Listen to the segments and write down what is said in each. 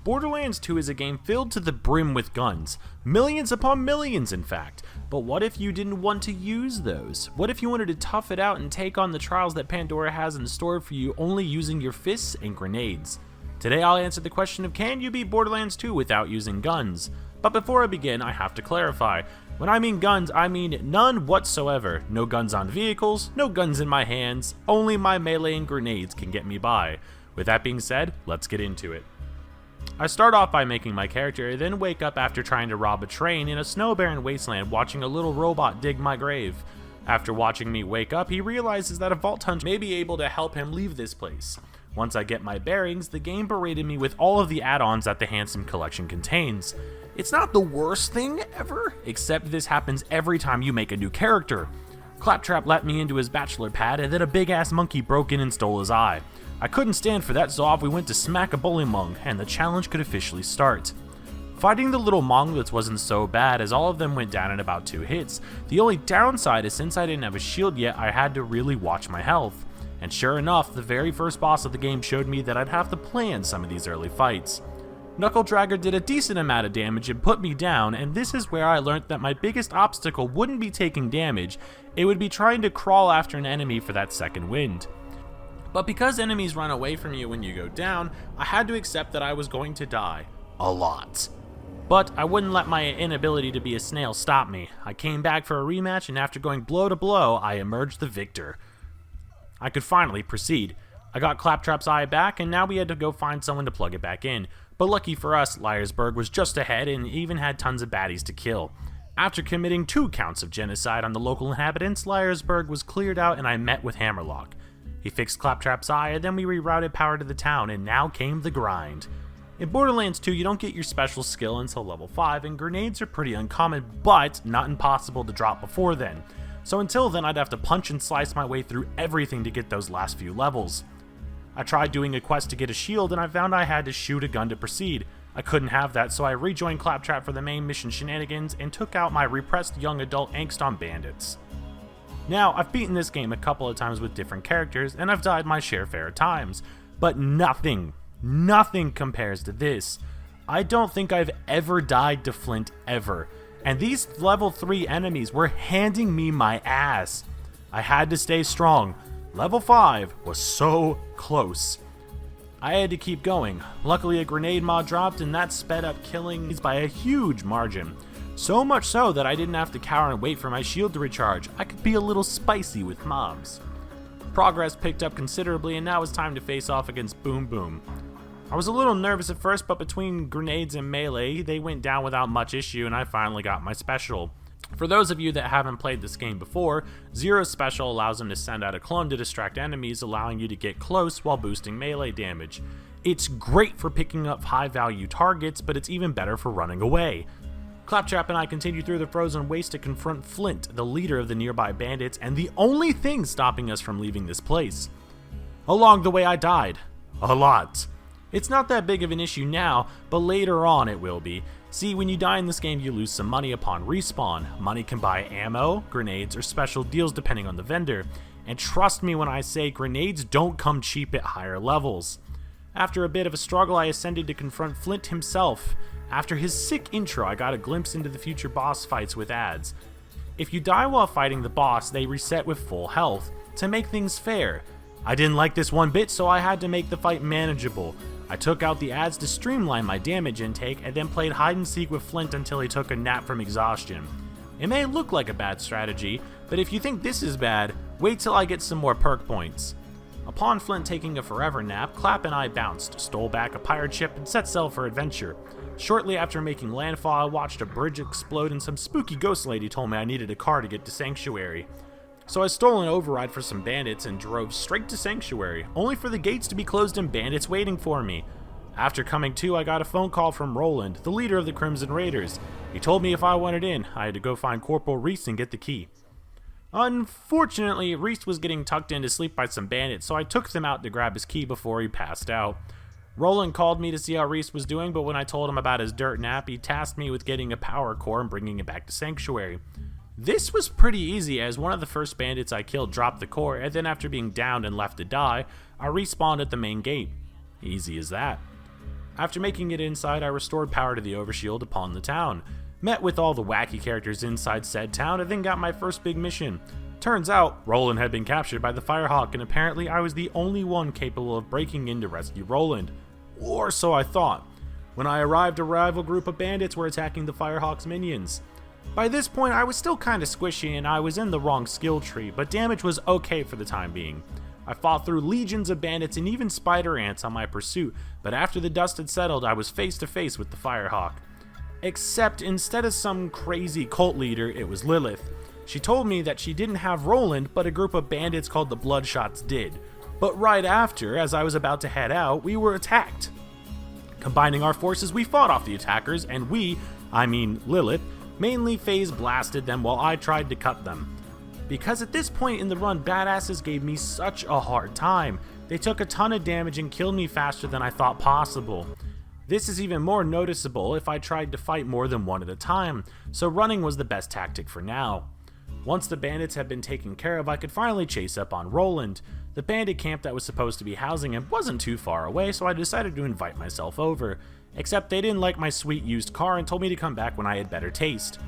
Borderlands 2 is a game filled to the brim with guns. Millions upon millions, in fact. But what if you didn't want to use those? What if you wanted to tough it out and take on the trials that Pandora has in store for you only using your fists and grenades? Today I'll answer the question of can you beat Borderlands 2 without using guns? But before I begin, I have to clarify. When I mean guns, I mean none whatsoever. No guns on vehicles, no guns in my hands, only my melee and grenades can get me by. With that being said, let's get into it. I start off by making my character, then wake up after trying to rob a train in a snow-barren wasteland watching a little robot dig my grave. After watching me wake up, he realizes that a vault hunter may be able to help him leave this place. Once I get my bearings, the game berated me with all of the add-ons that the Handsome Collection contains. It's not the worst thing ever, except this happens every time you make a new character. Claptrap let me into his bachelor pad, and then a big-ass monkey broke in and stole his eye. I couldn't stand for that, so off we went to smack a bullymong, and the challenge could officially start. Fighting the little monglets wasn't so bad, as all of them went down in about 2 hits. The only downside is since I didn't have a shield yet, I had to really watch my health. And sure enough, the very first boss of the game showed me that I'd have to plan some of these early fights. Knuckle Dragger did a decent amount of damage and put me down, and this is where I learned that my biggest obstacle wouldn't be taking damage, it would be trying to crawl after an enemy for that second wind. But because enemies run away from you when you go down, I had to accept that I was going to die. A lot. But I wouldn't let my inability to be a snail stop me. I came back for a rematch, and after going blow to blow, I emerged the victor. I could finally proceed. I got Claptrap's eye back, and now we had to go find someone to plug it back in. But lucky for us, Liarsburg was just ahead and even had tons of baddies to kill. After committing 2 counts of genocide on the local inhabitants, Liarsburg was cleared out and I met with Hammerlock. He fixed Claptrap's eye, and then we rerouted power to the town, and now came the grind. In Borderlands 2, you don't get your special skill until level 5, and grenades are pretty uncommon, but not impossible to drop before then. So until then, I'd have to punch and slice my way through everything to get those last few levels. I tried doing a quest to get a shield, and I found I had to shoot a gun to proceed. I couldn't have that, so I rejoined Claptrap for the main mission shenanigans, and took out my repressed young adult angst on bandits. Now, I've beaten this game a couple of times with different characters, and I've died my share fair of times, but nothing compares to this. I don't think I've ever died to Flint ever, and these level 3 enemies were handing me my ass. I had to stay strong. Level 5 was so close. I had to keep going. Luckily a grenade mod dropped, and that sped up killing by a huge margin. So much so that I didn't have to cower and wait for my shield to recharge. I could be a little spicy with mobs. Progress picked up considerably, and now it's time to face off against Boom Boom. I was a little nervous at first, but between grenades and melee, they went down without much issue, and I finally got my special. For those of you that haven't played this game before, Zero's special allows him to send out a clone to distract enemies, allowing you to get close while boosting melee damage. It's great for picking up high value targets, but it's even better for running away. Claptrap and I continue through the frozen waste to confront Flint, the leader of the nearby bandits, and the only thing stopping us from leaving this place. Along the way I died. A lot. It's not that big of an issue now, but later on it will be. See, when you die in this game you lose some money upon respawn. Money can buy ammo, grenades, or special deals depending on the vendor. And trust me when I say grenades don't come cheap at higher levels. After a bit of a struggle, I ascended to confront Flint himself. After his sick intro, I got a glimpse into the future boss fights with ads. If you die while fighting the boss, they reset with full health, to make things fair. I didn't like this one bit, so I had to make the fight manageable. I took out the ads to streamline my damage intake, and then played hide and seek with Flint until he took a nap from exhaustion. It may look like a bad strategy, but if you think this is bad, wait till I get some more perk points. Upon Flint taking a forever nap, Clap and I bounced, stole back a pirate ship, and set sail for adventure. Shortly after making landfall, I watched a bridge explode and some spooky ghost lady told me I needed a car to get to Sanctuary. So I stole an override for some bandits and drove straight to Sanctuary, only for the gates to be closed and bandits waiting for me. After coming to, I got a phone call from Roland, the leader of the Crimson Raiders. He told me if I wanted in, I had to go find Corporal Reese and get the key. Unfortunately, Reese was getting tucked in to sleep by some bandits, so I took them out to grab his key before he passed out. Roland called me to see how Reese was doing, but when I told him about his dirt nap, he tasked me with getting a power core and bringing it back to Sanctuary. This was pretty easy, as one of the first bandits I killed dropped the core, and then after being downed and left to die, I respawned at the main gate. Easy as that. After making it inside, I restored power to the overshield upon the town, met with all the wacky characters inside said town, and then got my first big mission. Turns out, Roland had been captured by the Firehawk, and apparently I was the only one capable of breaking in to rescue Roland. Or so I thought. When I arrived, a rival group of bandits were attacking the Firehawk's minions. By this point, I was still kinda squishy and I was in the wrong skill tree, but damage was okay for the time being. I fought through legions of bandits and even spider ants on my pursuit, but after the dust had settled, I was face to face with the Firehawk. Except instead of some crazy cult leader, it was Lilith. She told me that she didn't have Roland, but a group of bandits called the Bloodshots did. But right after, as I was about to head out, we were attacked. Combining our forces, we fought off the attackers, and Lilith, mainly phase blasted them while I tried to cut them. Because at this point in the run, badasses gave me such a hard time. They took a ton of damage and killed me faster than I thought possible. This is even more noticeable if I tried to fight more than one at a time, so running was the best tactic for now. Once the bandits had been taken care of, I could finally chase up on Roland. The bandit camp that was supposed to be housing him wasn't too far away, so I decided to invite myself over. Except they didn't like my sweet used car and told me to come back when I had better taste.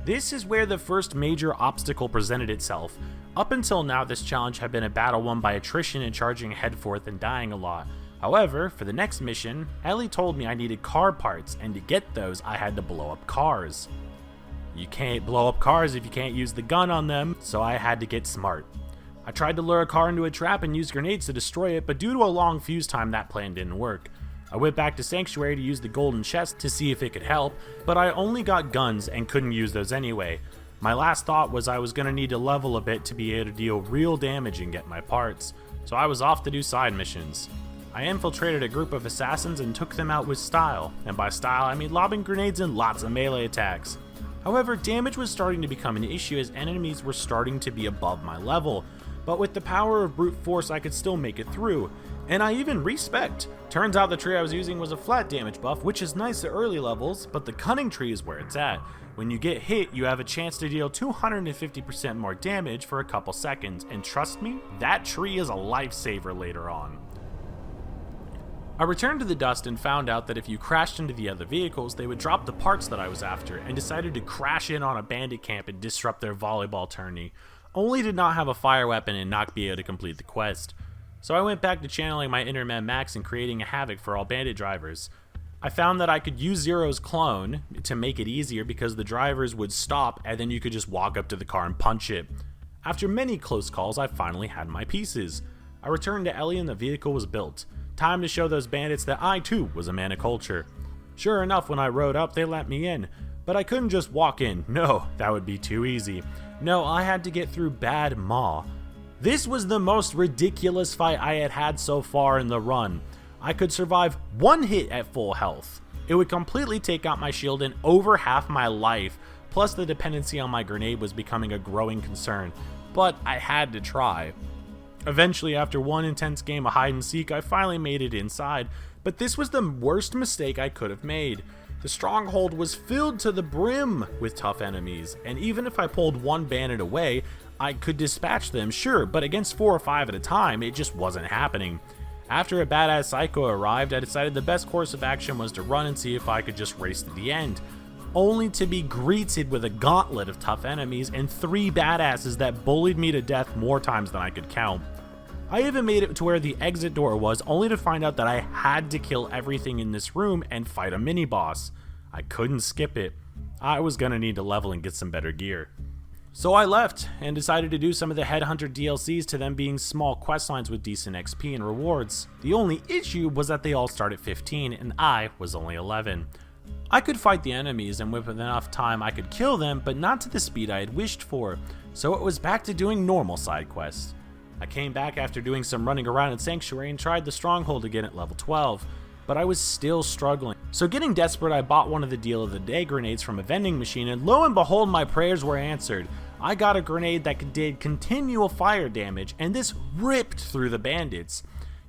This is where the first major obstacle presented itself. Up until now, this challenge had been a battle won by attrition and charging headforth and dying a lot. However, for the next mission, Ellie told me I needed car parts, and to get those, I had to blow up cars. You can't blow up cars if you can't use the gun on them, so I had to get smart. I tried to lure a car into a trap and use grenades to destroy it, but due to a long fuse time, that plan didn't work. I went back to Sanctuary to use the golden chest to see if it could help, but I only got guns and couldn't use those anyway. My last thought was I was going to need to level a bit to be able to deal real damage and get my parts, so I was off to do side missions. I infiltrated a group of assassins and took them out with style, and by style I mean lobbing grenades and lots of melee attacks. However, damage was starting to become an issue as enemies were starting to be above my level, but with the power of brute force I could still make it through, and I even respect. Turns out the tree I was using was a flat damage buff, which is nice at early levels, but the cunning tree is where it's at. When you get hit, you have a chance to deal 250% more damage for a couple seconds, and trust me, that tree is a lifesaver later on. I returned to the dust and found out that if you crashed into the other vehicles, they would drop the parts that I was after, and decided to crash in on a bandit camp and disrupt their volleyball tourney, only to not have a fire weapon and not be able to complete the quest. So I went back to channeling my inner man Max and creating a havoc for all bandit drivers. I found that I could use Zero's clone to make it easier because the drivers would stop and then you could just walk up to the car and punch it. After many close calls, I finally had my pieces. I returned to Ellie and the vehicle was built. Time to show those bandits that I too was a man of culture. Sure enough, when I rode up, they let me in. But I couldn't just walk in. No, that would be too easy. No, I had to get through Bad Maw. This was the most ridiculous fight I had had so far in the run. I could survive one hit at full health. It would completely take out my shield and over half my life, plus the dependency on my grenade was becoming a growing concern, but I had to try. Eventually, after one intense game of hide and seek, I finally made it inside, but this was the worst mistake I could have made. The stronghold was filled to the brim with tough enemies, and even if I pulled one bandit away, I could dispatch them, sure, but against 4 or 5 at a time, it just wasn't happening. After a badass psycho arrived, I decided the best course of action was to run and see if I could just race to the end, only to be greeted with a gauntlet of tough enemies and 3 badasses that bullied me to death more times than I could count. I even made it to where the exit door was, only to find out that I had to kill everything in this room and fight a mini-boss. I couldn't skip it. I was gonna need to level and get some better gear. So I left, and decided to do some of the Headhunter DLCs, to them being small questlines with decent XP and rewards. The only issue was that they all start at 15, and I was only 11. I could fight the enemies, and with enough time I could kill them, but not to the speed I had wished for, so it was back to doing normal side quests. I came back after doing some running around in Sanctuary and tried the Stronghold again at level 12, but I was still struggling. So getting desperate, I bought one of the deal of the day grenades from a vending machine, and lo and behold, my prayers were answered. I got a grenade that did continual fire damage, and this ripped through the bandits.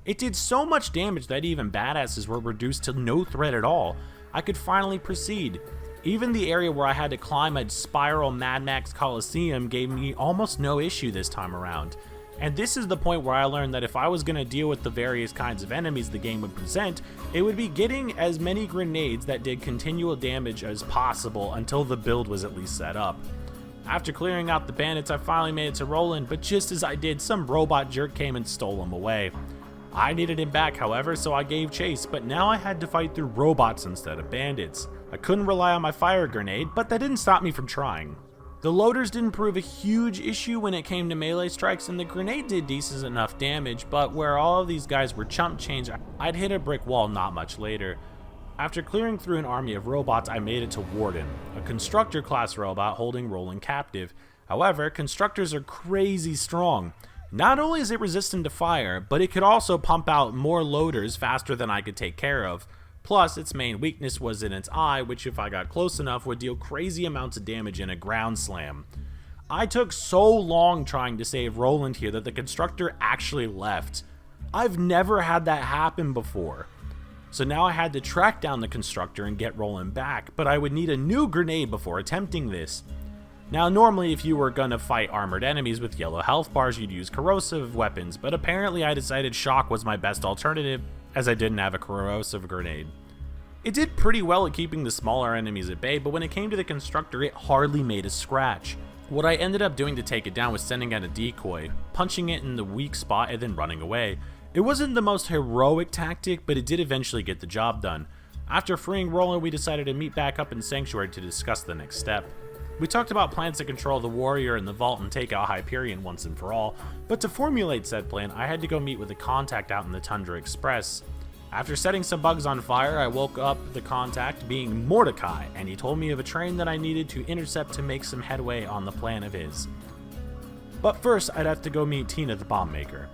It did so much damage that even badasses were reduced to no threat at all. I could finally proceed. Even the area where I had to climb a spiral Mad Max Coliseum gave me almost no issue this time around. And this is the point where I learned that if I was going to deal with the various kinds of enemies the game would present, it would be getting as many grenades that did continual damage as possible until the build was at least set up. After clearing out the bandits, I finally made it to Roland, but just as I did, some robot jerk came and stole him away. I needed him back, however, so I gave chase, but now I had to fight through robots instead of bandits. I couldn't rely on my fire grenade, but that didn't stop me from trying. The loaders didn't prove a huge issue when it came to melee strikes, and the grenade did decent enough damage, but where all of these guys were chump change, I'd hit a brick wall not much later. After clearing through an army of robots, I made it to Warden, a constructor class robot holding Roland captive. However, constructors are crazy strong. Not only is it resistant to fire, but it could also pump out more loaders faster than I could take care of. Plus, its main weakness was in its eye, which if I got close enough would deal crazy amounts of damage in a ground slam. I took so long trying to save Roland here that the constructor actually left. I've never had that happen before. So now I had to track down the constructor and get Roland back, but I would need a new grenade before attempting this. Now normally if you were gonna fight armored enemies with yellow health bars, you'd use corrosive weapons, but apparently I decided shock was my best alternative, as I didn't have a corrosive grenade. It did pretty well at keeping the smaller enemies at bay, but when it came to the constructor, it hardly made a scratch. What I ended up doing to take it down was sending out a decoy, punching it in the weak spot and then running away. It wasn't the most heroic tactic, but it did eventually get the job done. After freeing Roland, we decided to meet back up in Sanctuary to discuss the next step. We talked about plans to control the warrior in the vault and take out Hyperion once and for all, but to formulate said plan, I had to go meet with a contact out in the Tundra Express. After setting some bugs on fire, I woke up the contact being Mordecai, and he told me of a train that I needed to intercept to make some headway on the plan of his. But first, I'd have to go meet Tina the bomb maker.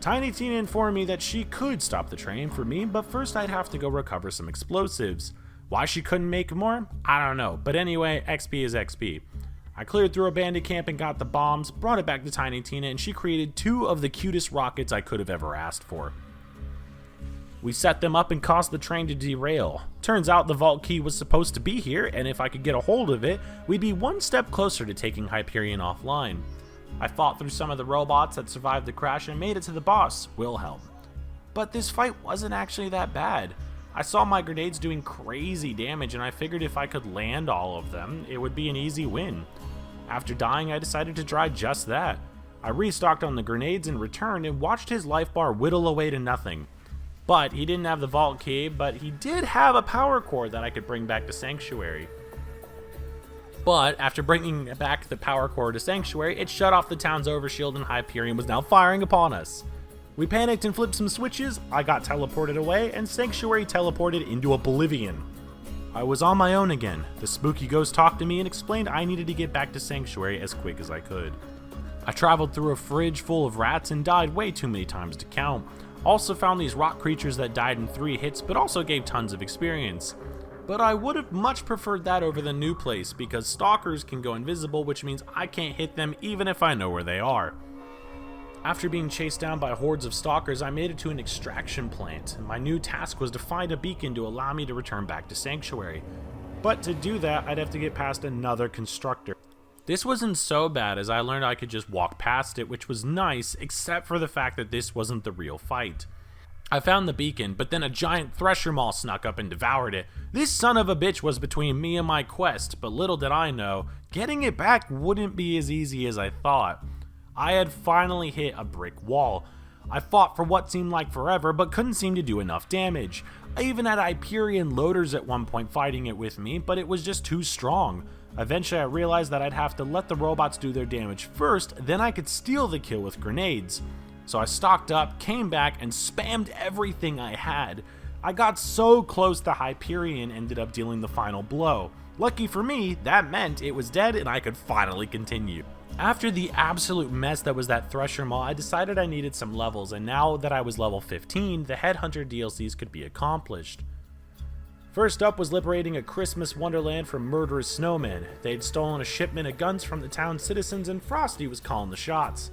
Tiny Tina informed me that she could stop the train for me, but first I'd have to go recover some explosives. Why she couldn't make more? I don't know, but anyway, XP is XP. I cleared through a bandit camp and got the bombs, brought it back to Tiny Tina, and she created 2 of the cutest rockets I could have ever asked for. We set them up and caused the train to derail. Turns out the vault key was supposed to be here, and if I could get a hold of it, we'd be one step closer to taking Hyperion offline. I fought through some of the robots that survived the crash and made it to the boss, Wilhelm. But this fight wasn't actually that bad. I saw my grenades doing crazy damage, and I figured if I could land all of them, it would be an easy win. After dying, I decided to try just that. I restocked on the grenades and returned and watched his life bar whittle away to nothing. But he didn't have the vault key, but he did have a power core that I could bring back to Sanctuary. But after bringing back the power core to Sanctuary, it shut off the town's overshield and Hyperion was now firing upon us. We panicked and flipped some switches, I got teleported away, and Sanctuary teleported into oblivion. I was on my own again. The spooky ghost talked to me and explained I needed to get back to Sanctuary as quick as I could. I traveled through a fridge full of rats and died way too many times to count. Also found these rock creatures that died in 3 hits but also gave tons of experience. But I would have much preferred that over the new place because stalkers can go invisible, which means I can't hit them even if I know where they are. After being chased down by hordes of stalkers, I made it to an extraction plant, and my new task was to find a beacon to allow me to return back to Sanctuary. But to do that, I'd have to get past another constructor. This wasn't so bad as I learned I could just walk past it, which was nice, except for the fact that this wasn't the real fight. I found the beacon, but then a giant thresher maw snuck up and devoured it. This son of a bitch was between me and my quest, but little did I know, getting it back wouldn't be as easy as I thought. I had finally hit a brick wall. I fought for what seemed like forever, but couldn't seem to do enough damage. I even had Hyperion loaders at one point fighting it with me, but it was just too strong. Eventually I realized that I'd have to let the robots do their damage first, then I could steal the kill with grenades. So I stocked up, came back, and spammed everything I had. I got so close the Hyperion ended up dealing the final blow. Lucky for me, that meant it was dead and I could finally continue. After the absolute mess that was that Thresher Maw, I decided I needed some levels, and now that I was level 15, the Headhunter DLCs could be accomplished. First up was liberating a Christmas wonderland from murderous snowmen. They'd stolen a shipment of guns from the town's citizens and Frosty was calling the shots.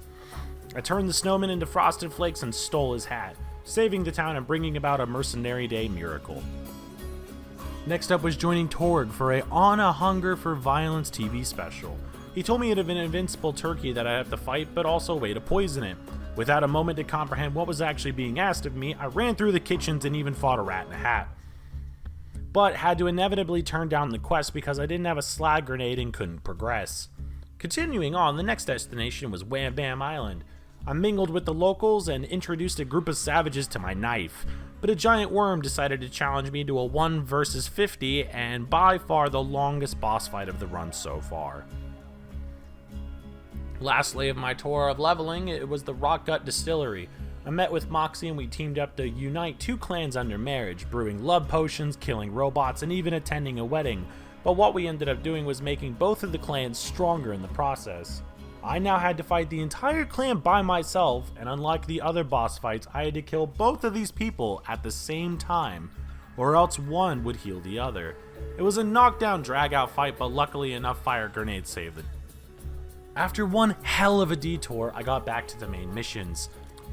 I turned the snowman into Frosted Flakes and stole his hat, saving the town and bringing about a Mercenary Day miracle. Next up was joining Torg for a On a Hunger for Violence TV special. He told me it had an invincible turkey that I'd have to fight, but also a way to poison it. Without a moment to comprehend what was actually being asked of me, I ran through the kitchens and even fought a rat in a hat. But had to inevitably turn down the quest because I didn't have a slag grenade and couldn't progress. Continuing on, the next destination was Wham Bam Island. I mingled with the locals and introduced a group of savages to my knife, but a giant worm decided to challenge me to a 1 versus 50 and by far the longest boss fight of the run so far. Lastly of my tour of leveling, it was the Rock Gut Distillery. I met with Moxie and we teamed up to unite 2 clans under marriage, brewing love potions, killing robots, and even attending a wedding. But what we ended up doing was making both of the clans stronger in the process. I now had to fight the entire clan by myself, and unlike the other boss fights, I had to kill both of these people at the same time, or else one would heal the other. It was a knockdown drag-out fight, but luckily enough fire grenades saved it. After one hell of a detour, I got back to the main missions.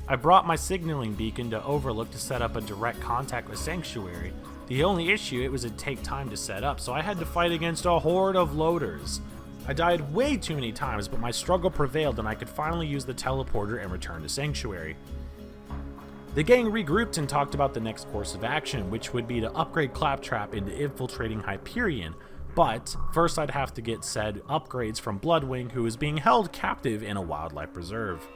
I brought my signaling beacon to Overlook to set up a direct contact with Sanctuary. The only issue, it was it'd take time to set up, so I had to fight against a horde of loaders. I died way too many times, but my struggle prevailed and I could finally use the teleporter and return to Sanctuary. The gang regrouped and talked about the next course of action, which would be to upgrade Claptrap into infiltrating Hyperion, but first I'd have to get said upgrades from Bloodwing, who was being held captive in a wildlife preserve.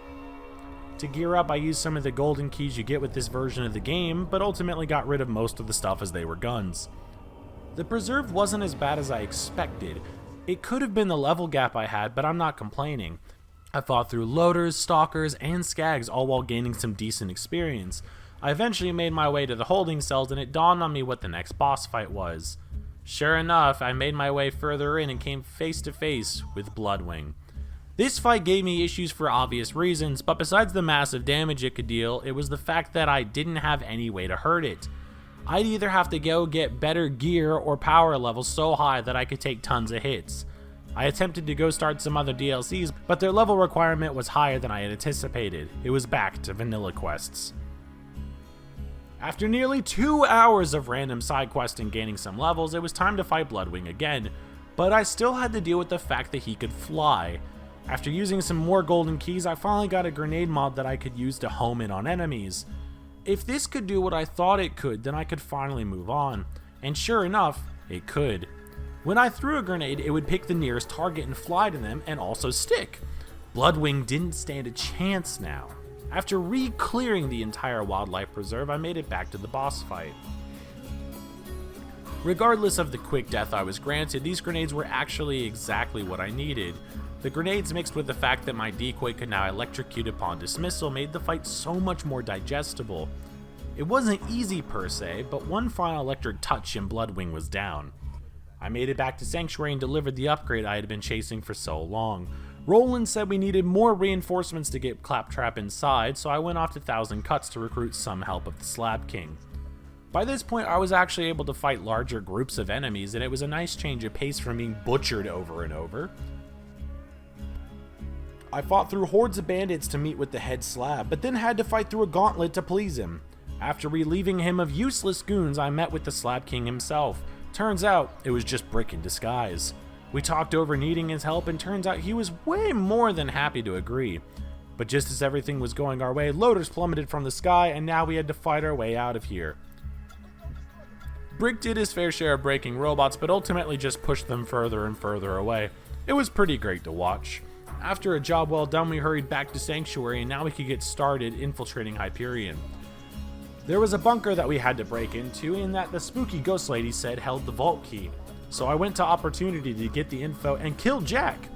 To gear up, I used some of the golden keys you get with this version of the game, but ultimately got rid of most of the stuff as they were guns. The preserve wasn't as bad as I expected. It could have been the level gap I had, but I'm not complaining. I fought through loaders, stalkers, and skags, all while gaining some decent experience. I eventually made my way to the holding cells, and it dawned on me what the next boss fight was. Sure enough, I made my way further in and came face to face with Bloodwing. This fight gave me issues for obvious reasons, but besides the massive damage it could deal, it was the fact that I didn't have any way to hurt it. I'd either have to go get better gear or power levels so high that I could take tons of hits. I attempted to go start some other DLCs, but their level requirement was higher than I had anticipated. It was back to vanilla quests. After nearly 2 hours of random side quests and gaining some levels, it was time to fight Bloodwing again, but I still had to deal with the fact that he could fly. After using some more golden keys, I finally got a grenade mod that I could use to home in on enemies. If this could do what I thought it could, then I could finally move on. And sure enough, it could. When I threw a grenade, it would pick the nearest target and fly to them and also stick. Bloodwing didn't stand a chance now. After re-clearing the entire wildlife preserve, I made it back to the boss fight. Regardless of the quick death I was granted, these grenades were actually exactly what I needed. The grenades mixed with the fact that my decoy could now electrocute upon dismissal made the fight so much more digestible. It wasn't easy per se, but one final electric touch and Bloodwing was down. I made it back to Sanctuary and delivered the upgrade I had been chasing for so long. Roland said we needed more reinforcements to get Claptrap inside, so I went off to Thousand Cuts to recruit some help of the Slab King. By this point, I was actually able to fight larger groups of enemies, and it was a nice change of pace from being butchered over and over. I fought through hordes of bandits to meet with the head slab, but then had to fight through a gauntlet to please him. After relieving him of useless goons, I met with the Slab King himself. Turns out, it was just Brick in disguise. We talked over needing his help, and turns out he was way more than happy to agree. But just as everything was going our way, loaders plummeted from the sky, and now we had to fight our way out of here. Brick did his fair share of breaking robots, but ultimately just pushed them further and further away. It was pretty great to watch. After a job well done, we hurried back to Sanctuary, and now we could get started infiltrating Hyperion. There was a bunker that we had to break into, and that the spooky ghost lady said held the vault key. So I went to Opportunity to get the info and killed Jack.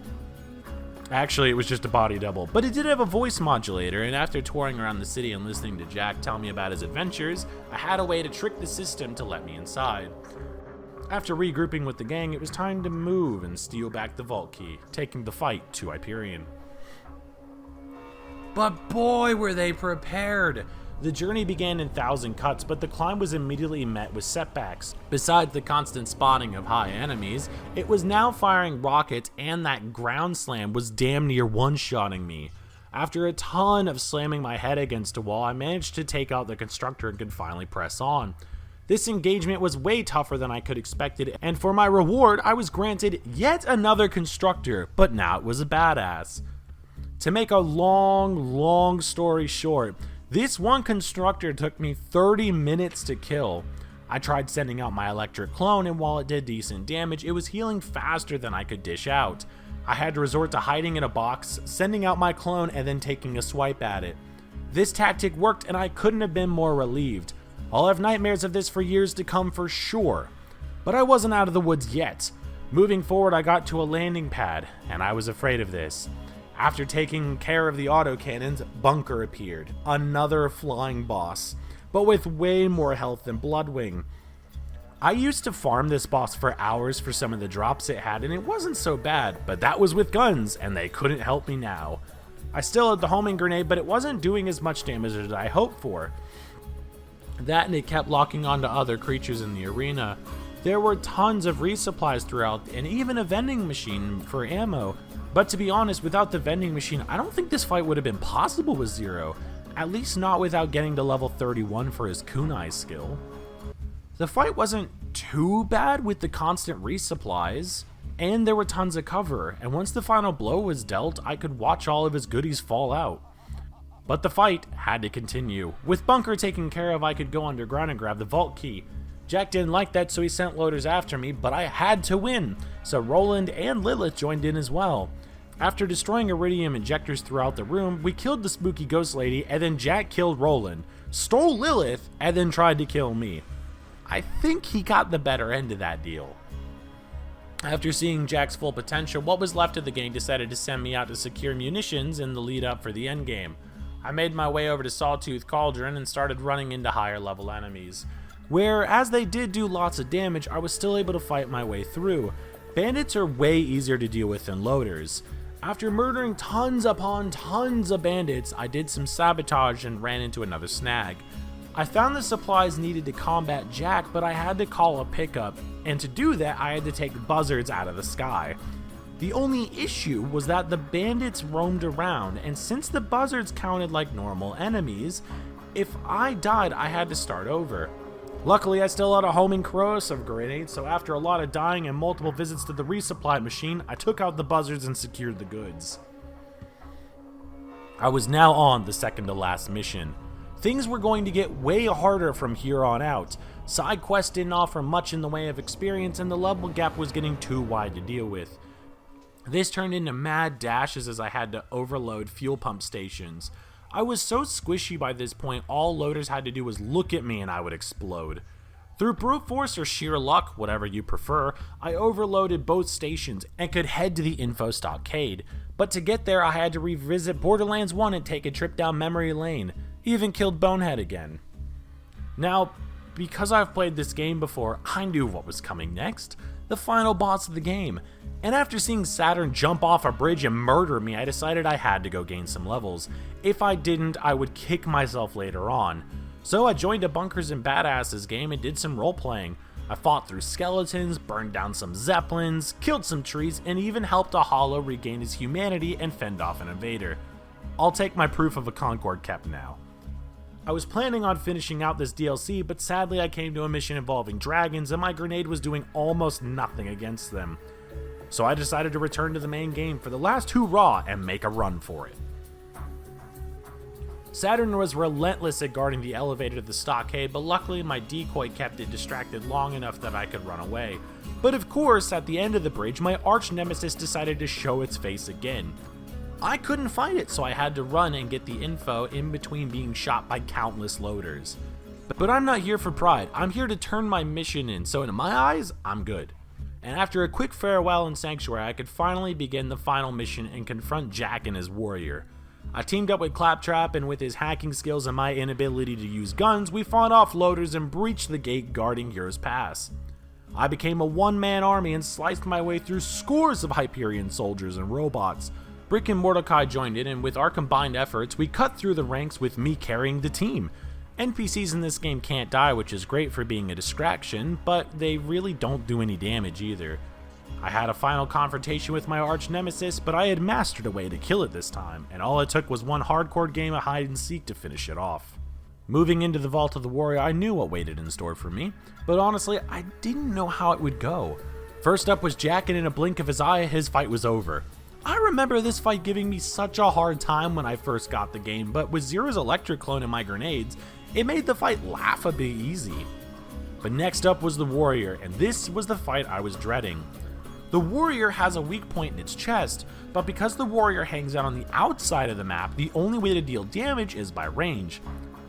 Actually, it was just a body double, but it did have a voice modulator, and after touring around the city and listening to Jack tell me about his adventures, I had a way to trick the system to let me inside. After regrouping with the gang, it was time to move and steal back the vault key, taking the fight to Hyperion. But boy, were they prepared! The journey began in Thousand Cuts, but the climb was immediately met with setbacks. Besides the constant spawning of high enemies, it was now firing rockets, and that ground slam was damn near one-shotting me. After a ton of slamming my head against a wall, I managed to take out the constructor and could finally press on. This engagement was way tougher than I could expected, and for my reward, I was granted yet another constructor, but now it was a badass. To make a long story short, this one constructor took me 30 minutes to kill. I tried sending out my electric clone, and while it did decent damage, it was healing faster than I could dish out. I had to resort to hiding in a box, sending out my clone, and then taking a swipe at it. This tactic worked, and I couldn't have been more relieved. I'll have nightmares of this for years to come for sure. But I wasn't out of the woods yet. Moving forward, I got to a landing pad, and I was afraid of this. After taking care of the autocannons, Bunker appeared, another flying boss, but with way more health than Bloodwing. I used to farm this boss for hours for some of the drops it had, and it wasn't so bad, but that was with guns, and they couldn't help me now. I still had the homing grenade, but it wasn't doing as much damage as I hoped for. That, and it kept locking onto other creatures in the arena. There were tons of resupplies throughout, and even a vending machine for ammo. But to be honest, without the vending machine, I don't think this fight would have been possible with Zero. At least not without getting to level 31 for his kunai skill. The fight wasn't too bad with the constant resupplies, and there were tons of cover, and once the final blow was dealt, I could watch all of his goodies fall out. But the fight had to continue. With Bunker taken care of, I could go underground and grab the vault key. Jack didn't like that, so he sent loaders after me, but I had to win, so Roland and Lilith joined in as well. After destroying iridium injectors throughout the room, we killed the spooky ghost lady, and then Jack killed Roland, stole Lilith, and then tried to kill me. I think he got the better end of that deal. After seeing Jack's full potential, what was left of the gang decided to send me out to secure munitions in the lead up for the endgame. I made my way over to Sawtooth Cauldron and started running into higher level enemies, where as they did do lots of damage, I was still able to fight my way through. Bandits are way easier to deal with than loaders. After murdering tons upon tons of bandits, I did some sabotage and ran into another snag. I found the supplies needed to combat Jack, but I had to call a pickup, and to do that I had to take buzzards out of the sky. The only issue was that the bandits roamed around, and since the buzzards counted like normal enemies, if I died I had to start over. Luckily I still had a homing corrosive grenade, so after a lot of dying and multiple visits to the resupply machine, I took out the buzzards and secured the goods. I was now on the second to last mission. Things were going to get way harder from here on out. Side quests didn't offer much in the way of experience, and the level gap was getting too wide to deal with. This turned into mad dashes as I had to overload fuel pump stations. I was so squishy by this point, all loaders had to do was look at me and I would explode. Through brute force or sheer luck, whatever you prefer, I overloaded both stations and could head to the info stockade. But to get there I had to revisit Borderlands 1 and take a trip down memory lane. Even killed Bonehead again. Now, because I've played this game before, I knew what was coming next. The final boss of the game. And after seeing Saturn jump off a bridge and murder me, I decided I had to go gain some levels. If I didn't, I would kick myself later on. So I joined a Bunkers and Badasses game and did some role-playing. I fought through skeletons, burned down some zeppelins, killed some trees, and even helped a Hollow regain his humanity and fend off an invader. I'll take my proof of a Concord Cap now. I was planning on finishing out this DLC, but sadly I came to a mission involving dragons and my grenade was doing almost nothing against them. So I decided to return to the main game for the last hurrah and make a run for it. Saturn was relentless at guarding the elevator to the stockade, but luckily my decoy kept it distracted long enough that I could run away. But of course, at the end of the bridge, my arch nemesis decided to show its face again. I couldn't fight it, so I had to run and get the info in between being shot by countless loaders. But I'm not here for pride, I'm here to turn my mission in, so in my eyes, I'm good. And after a quick farewell in Sanctuary, I could finally begin the final mission and confront Jack and his warrior. I teamed up with Claptrap, and with his hacking skills and my inability to use guns, we fought off loaders and breached the gate guarding Heroes Pass. I became a one-man army and sliced my way through scores of Hyperion soldiers and robots. Brick and Mordecai joined in, and with our combined efforts, we cut through the ranks with me carrying the team. NPCs in this game can't die, which is great for being a distraction, but they really don't do any damage either. I had a final confrontation with my arch nemesis, but I had mastered a way to kill it this time, and all it took was one hardcore game of hide and seek to finish it off. Moving into the Vault of the Warrior, I knew what waited in store for me, but honestly, I didn't know how it would go. First up was Jack, and in a blink of his eye, his fight was over. I remember this fight giving me such a hard time when I first got the game, but with Zero's electric clone and my grenades, it made the fight laugh a bit easy. But next up was the Warrior, and this was the fight I was dreading. The Warrior has a weak point in its chest, but because the Warrior hangs out on the outside of the map, the only way to deal damage is by range.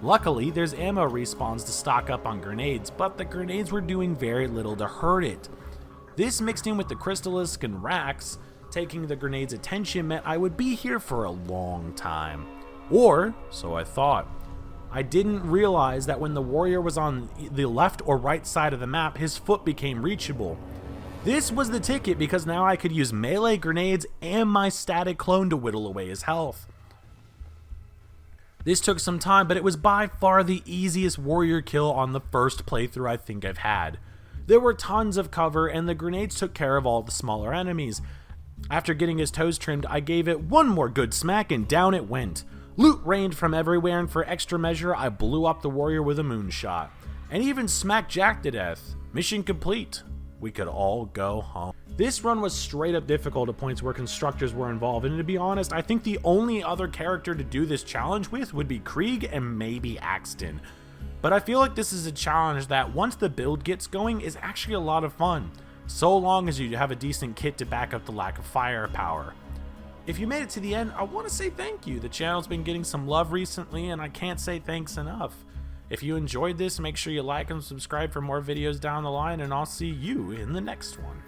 Luckily, there's ammo respawns to stock up on grenades, but the grenades were doing very little to hurt it. This mixed in with the Crystallisk and Rax, taking the grenade's attention meant I would be here for a long time. Or, so I thought. I didn't realize that when the Warrior was on the left or right side of the map, his foot became reachable. This was the ticket because now I could use melee grenades and my static clone to whittle away his health. This took some time, but it was by far the easiest Warrior kill on the first playthrough I think I've had. There were tons of cover, and the grenades took care of all the smaller enemies. After getting his toes trimmed, I gave it one more good smack, and down it went. Loot rained from everywhere, and for extra measure, I blew up the Warrior with a moonshot. And even smacked Jack to death. Mission complete. We could all go home. This run was straight up difficult at points where constructors were involved, and to be honest, I think the only other character to do this challenge with would be Krieg and maybe Axton. But I feel like this is a challenge that, once the build gets going, is actually a lot of fun, so long as you have a decent kit to back up the lack of firepower. If you made it to the end, I want to say thank you. The channel's been getting some love recently, and I can't say thanks enough. If you enjoyed this, make sure you like and subscribe for more videos down the line, and I'll see you in the next one.